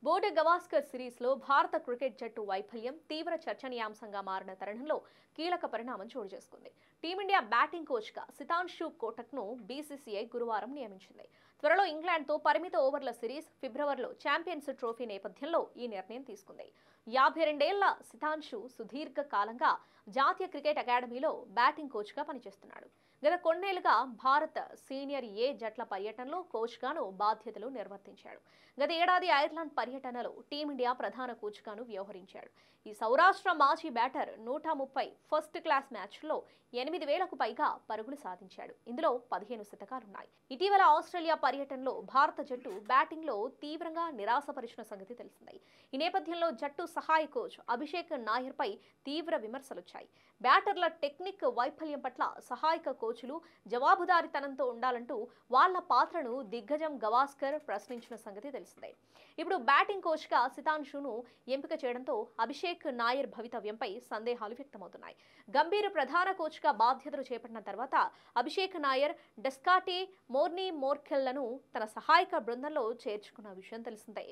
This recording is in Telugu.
బోర్డర్ గవాస్కర్ సిరీస్లో భారత క్రికెట్ జట్టు వైఫల్యం తీవ్ర చర్చనీయాంశంగా మారిన తరుణంలో కీలక పరిణామం చోటు చేసుకుంది. టీమిండియా బ్యాటింగ్ కోచ్గా సితాంశు కోటక్ను బీసీసీఐ గురువారం నియమించింది. త్వరలో ఇంగ్లాండ్తో పరిమిత ఓవర్ల సిరీస్, ఫిబ్రవరిలో ఛాంపియన్స్ ట్రోఫీ నేపథ్యంలో ఈ నిర్ణయం తీసుకుంది. 52 ఏళ్ల సితాంశు సుదీర్ఘ కాలంగా జాతీయ క్రికెట్ అకాడమీలో బ్యాటింగ్ కోచ్గా పనిచేస్తున్నాడు. గత కొన్నేళ్లుగా భారత సీనియర్ ఏ జట్ల పర్యటనలో కోచ్గాను బాధ్యతలు నిర్వర్తించాడు. గత ఏడాది ఐర్లాండ్ పర్యటనలో టీమిండియా ప్రధాన కోచ్గాను వ్యవహరించాడు. ఈ సౌరాష్ట్ర మాజీ బ్యాటర్ 130 ఫస్ట్ క్లాస్ మ్యాచ్ల్లో 8,000కు పైగా పరుగులు సాధించాడు. ఇందులో 15 శతకాలున్నాయి. ఇటీవల ఆస్ట్రేలియా పర్యటనలో భారత జట్టు బ్యాటింగ్లో తీవ్రంగా నిరాశపరిచిన సంగతి తెలిసిందే. ఈ నేపథ్యంలో జట్టు సహాయ కోచ్ అభిషేక్ నాయర్పై తీవ్ర విమర్శలొచ్చాయి. బ్యాటర్ల టెక్నిక్ వైఫల్యం పట్ల సహాయక కోచ్లు జవాబుదారీతనంతో ఉండాలంటూ వాళ్ల పాత్రను దిగ్గజం గవాస్కర్ ప్రశ్నించిన సంగతి తెలిసిందే. ఇప్పుడు బ్యాటింగ్ కోచ్గా సితాంశును ఎంపిక చేయడంతో అభిషేక్ నాయర్ భవితవ్యంపై సందేహాలు వ్యక్తమవుతున్నాయి. గంభీర్ ప్రధాన కోచ్గా బాధ్యతలు చేపట్టిన తర్వాత అభిషేక్ నాయర్ డెస్కాటే మోర్నీ మోర్కెల్లను తన సహాయక బృందంలో చేర్చుకున్న విషయం తెలిసిందే.